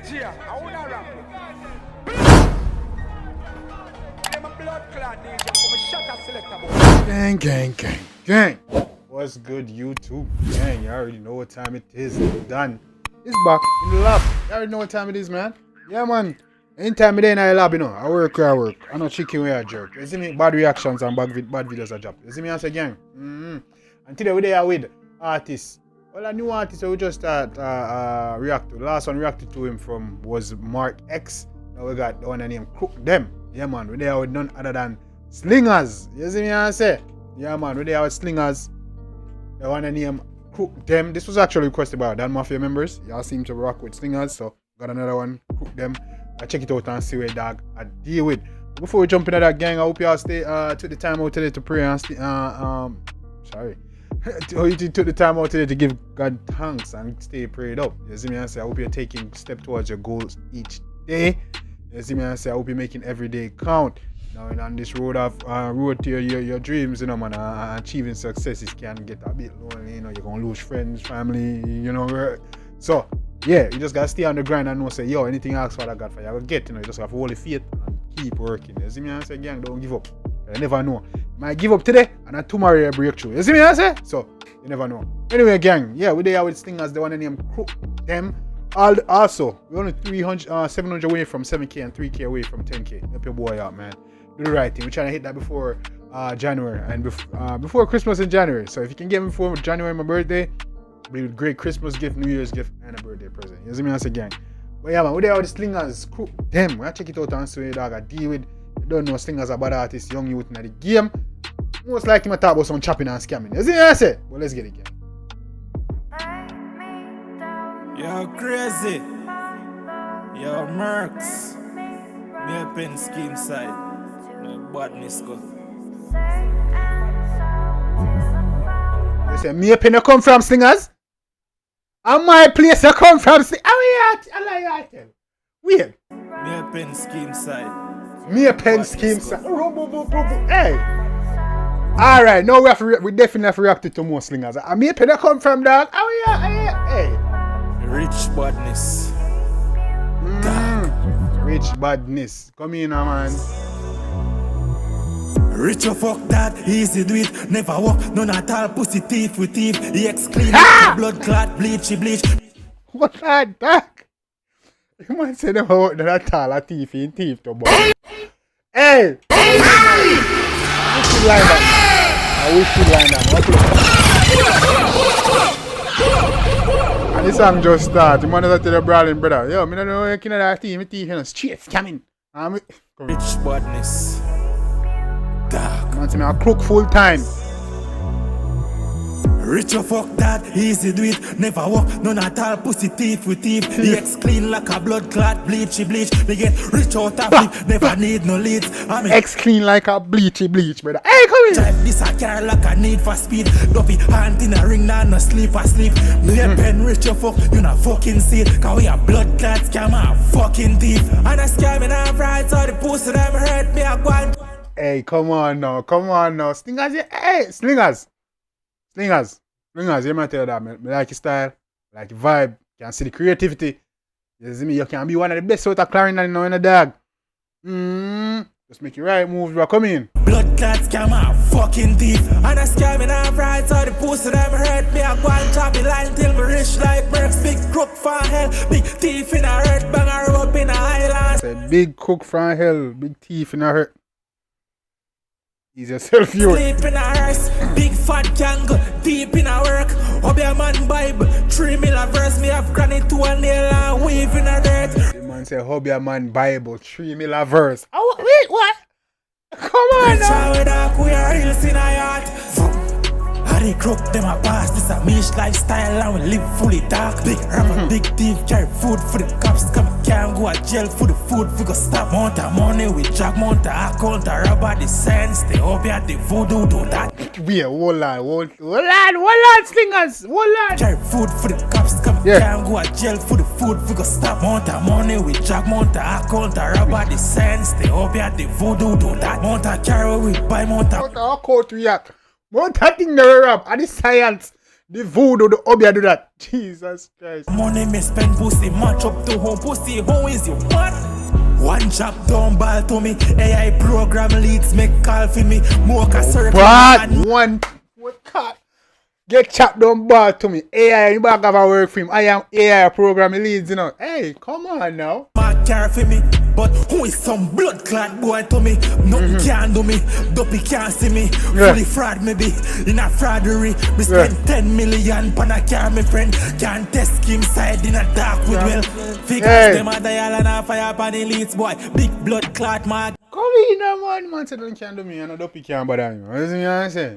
DJ, I wanna rap. I'm a blood clot DJ, I'm a shut selector boy. Gang, gang, gang, gang. What's good, YouTube? Gang, you already know what time it is. Done. It's back in the lab. You already know what time it is, man. Yeah, man. Anytime it ain't in the lab, you know, I work where I work. I know chicken where I jerk. You see me? Bad reactions and bad videos I drop. You see me? I say, gang. And today we're there with artists. Well, a new artist we just react to. The last one reacted to him from was Mark X. Now we got the one named Crook Dem. Yeah, man. We're there with none other than Slyngaz. You see me? I say, yeah, man. We're there with Slyngaz. The one named Crook Dem. This was actually requested by Dan Mafia members. Y'all seem to rock with Slyngaz, so got another one, Crook Dem. I check it out and see where dog I deal with. Before we jump into that, gang, I hope y'all stay took the time out today to pray and sorry. You took the time out today to give God thanks and stay prayed up. You see me? I say I hope you're taking step towards your goals each day. You see me? I say I hope you're making every day count. Now on this road to your dreams, you know, man, achieving successes can get a bit lonely. You know, you're gonna lose friends, family, you know. So yeah, you just gotta stay on the grind and know, say, yo, anything else what I got for you, I will get, you know. You just have to hold the faith and keep working. You see me? I say, gang, don't give up. You never know. You might give up today and then tomorrow you breakthrough. You see me? I say? So you never know. Anyway, gang, yeah, we're there with Slyngaz, the one named Crook Dem. Also, we're only 700 away from 7K and 3K away from 10K. Help your boy out, man. Do the right thing. We're trying to hit that before January and before Christmas in January. So if you can get me before January, my birthday, it'll be a great Christmas gift, New Year's gift, and a birthday present. You see me? I say, gang. But yeah, man, we're there with the Slyngaz, Crook Dem. We're check it out and see what dog I deal with. You don't know Slyngaz a bad artist, young youth in the game. Most likely, I talk about some chopping and scamming. You see what I say? Well, let's get it, gang. Yo, crazy. Yo, Mercs. Me up in scheme side. No Jambisco. You say, me up in you come from, Slyngaz? And my place you come from, Slyngaz? I tell. Weird. Me up in scheme side. Me up in scheme side. Hey. Alright, now we definitely have to react to more Slyngaz. And me up in you come from, dog? Hey. Rich badness. Dark. Rich badness. Come in, man. Rich or fuck that, easy do it. Never walk, none at all, pussy thief with thief. He ex-clean, blood clot, bleach. What that, dog? You might say never walk, none at all, a thief in thief to boy. Hey! I wish you line that. And this song just start. The man is to the brawling brother. Yo, I don't know you know that team, you know, straight scamming. Rich badness. Dark. Man, say me a crook full time. Rich or fuck that, easy do it. Never walk, none at all, pussy thief with thief. He ex-clean like a blood clot, bleach. Me get rich out of it, never need no leads. Ex-clean like a bleach, brother. Hey, come here. Drive this a car like a need for speed. Duffy hand in a ring, now no sleep. Me a pen rich or fuck, you not fucking see it. Cause we a blood clot scammer, fucking thief. And a scamming half right, so the pussy them hurt me a guan. Hey, come on now. Slyngaz, hey, Slyngaz, you might tell that, man. I like your style, I like your vibe, you can see the creativity. You see me, you can be one of the best out of clarinet now in the dog. Just make your right moves, bro. Come in. Blood clot scammer, fucking thief. And a scamming half right, so the pussy them hurt me. I go and chop it line till me rich like Mercs. Big crook from hell, big thief in a hurt, bang her up in a highland. Say big crook from hell, big thief in a hurt. Ease yourself, you. Sleep in a hearse, big fat jungle, deep in a work. Hobby a man Bible, 3 million verse. Me have granite to a nail and weave in a dirt. The man say hobby a man Bible, 3 million verse. Oh, wait, what? Come on now. Rich dark, we are hills in a yacht. How they crook them a pass, this a mish lifestyle and we live fully dark. Big rapper, big thief, carry food for the cops. Come can't go to jail for the food. We go stop mount of money, we jack mount of account, a robber the sense. They hope you at the voodoo do that. We are hold on, Slyngaz, hold on. Carry food for the cops, come can't go to jail for the food. We go stop mount of money, we jack mount of account, a robber the sense. They hope you at the voodoo do that. Mount of carry, we buy mount of account react. Mount that thing never rap, and the science. The voodoo, the obia do that. Jesus Christ. Money me spend pussy, match up to home pussy. How is you? What? One chop down ball to me. AI program leads make call for me. Mocha circle. What? One. What cut? Get chopped down ball to me. AI, you back have a work for him. I am AI program leads, you know. Hey, come on now. My care for me. But who is some blood clot boy to me? Nothing can do me. Dopey can't see me. Fully fraud me be. In a fraudery. We spend 10 million pan a car, my friend. Can't test him side in a dark with well. Figures them a dial and a fire pan elites boy. Big blood clot man. Come in, man said don't can do me and a dopey can't bother me. What is me I say?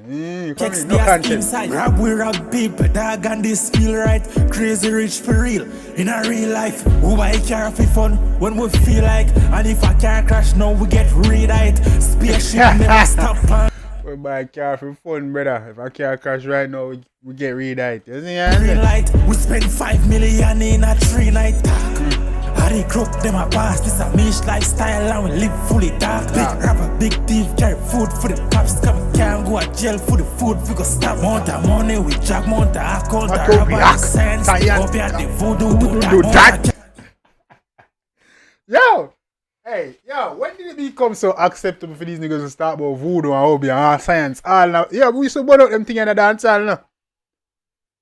Come in, no conscience. Rob we rob people, dog and this feel right. Crazy rich for real. In a real life, we buy car for fun when we feel like. And if a car crash now, we get red-eyed. Spaceship never stop. We buy car for fun, brother. If a car crash right now, we get red-eyed. You see green light, we spend 5 million in a 3-night talk. I Crook Dem 𝐑𝐄𝐓𝐈𝐎𝐍. This a Mish lifestyle and we live fully dark. Big rapper, big thief, carry food for the cops. Come can't go to jail for the food. We go stop. Mount of money, we jack mount of account. Robber sense. Up here the voodoo do that. Yo! Hey, yo, when did it become so acceptable for these niggas to start about voodoo and hobby and all science? All now. Yeah, we used to burn out them things in the dance hall now.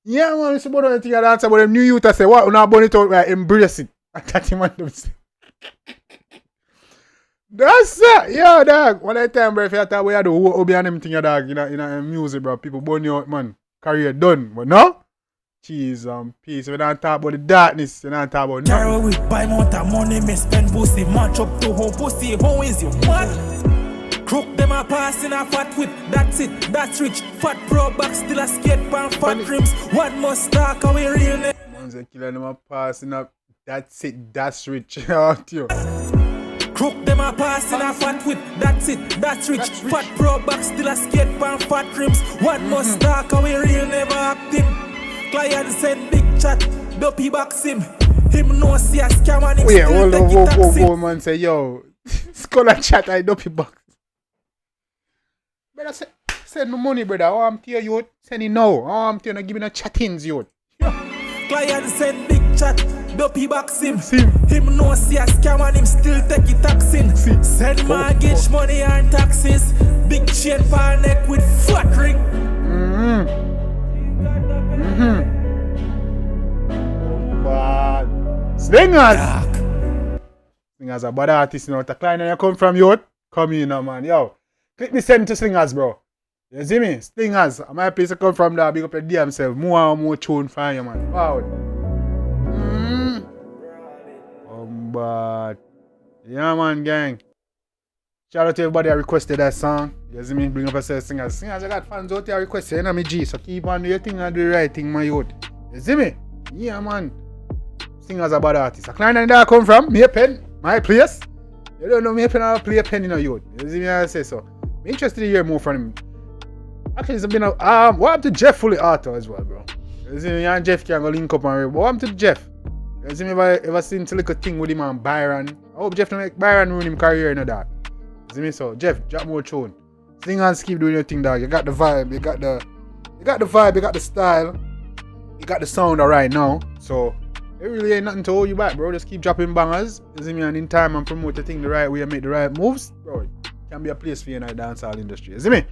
Yeah, man, we used to burn out them things in the dance hall, but them new youth say, what? We not burn it out, right? Embrace it. And that man them say. That's it. Yo, dog. One time, bro, if you thought we had the hobby and them things, dog, in music, bro, people burn you out, man. Career done. But no? Cheese and peace. We don't talk about the darkness. We don't talk about nothing. Carry we buy amount of money, me spend pussy. Match up to home pussy. How is you? What? Crook Dem a pass in a fat whip. That's it. That's rich. Fat pro back still a skate pan fat rims. One must talk away real name. Man's a killer them a pass in a. That's it. That's rich. Out you. Crook Dem a pass in a fat whip. That's it. That's rich. Fat pro back still a skate pan fat rims. One must talk away real never active. Client send big chat, dopey box him. Him no see a scam and him still take it taxi. Whoa, man say, yo, scholar chat I dopey box. Brother, send me money, brother. Oh, I'm to you, send it now. Oh, I'm to you, give me no chattings, you. Client send big chat, dopey box him. Him no see a scam and him still take it taxi. Send mortgage money and taxes. Big chain for neck with flat ring. But Slyngaz. Slyngaz a bad artist, you know. The client you come from, youth. Come in now, man. Yo, click me send to Slyngaz, bro. You see me? Slyngaz. My place to come from there. Big up your damn self. More and more tune for you, man. Wow. But yeah, man, gang. Shout out to everybody that requested that song. You see me? Bring up yourself, Slyngaz. Slyngaz, I got fans out there requesting, you know me, G. So keep on doing your thing and do the right thing, my youth. You see me? Yeah, man. Slyngaz a bad artist. A client that I come from, me a pen, my place. You don't know me a pen, I'll play a pen in a youth. You see me? I say so. I'm interested to hear more from him. Actually, it's been a what happened to Jeff Fully Auto as well, bro? You see me? And Jeff can go link up and read. What happened to Jeff? You see me? Ever seen a little thing with him and Byron? I hope Jeff don't make Byron ruin him career in that. You see me? So Jeff, drop more tune. Slyngaz, keep doing your thing, dog. You got the vibe, you got the vibe, you got the style, you got the sound right now. So it really ain't nothing to hold you back, bro. Just keep dropping bangers. You see me? And in time and promote the thing the right way and make the right moves, bro. It can be a place for you in the dancehall industry. You see me?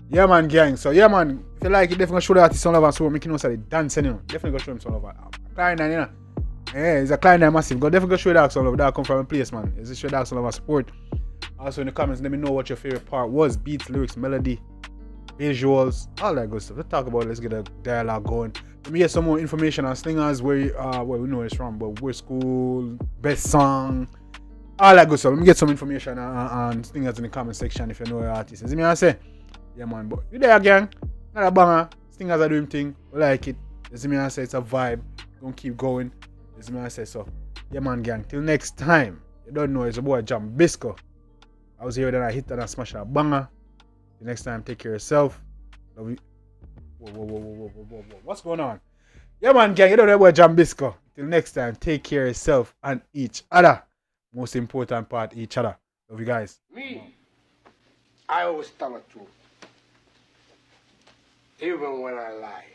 Yeah, man, gang. So yeah, man. If you like it, definitely show the artist some love and so making us the dancing, you know. Definitely go show him some love. Client, you know. Yeah, he's a client massive. Go definitely go show that some love. That come from a place, man. Is show that some love and support. Also in the comments, let me know what your favorite part was. Beats, lyrics, melody, visuals, all that good stuff. Let's talk about it. Let's get a dialogue going. Let me get some more information on Slyngaz, where we know it's from, but where school, best song, all that good stuff. Let me get some information on Slyngaz in the comment section if you know the artist. See me I say? Yeah, man, but you there, gang. Not a banger. Slyngaz are doing thing. We like it. You see me I say? It's a vibe. Don't keep going. You see me I say? So, yeah, man, gang. Till next time. You don't know, it's a boy Jambisco. I was here, then I hit that and smash a banger. The next time, take care of yourself. Love you. Whoa. What's going on? Yeah, man, gang. You know that boy Jambisco. Till next time, take care of yourself and each other. Most important part, each other. Love you guys. Me, I always tell the truth. Even when I lie.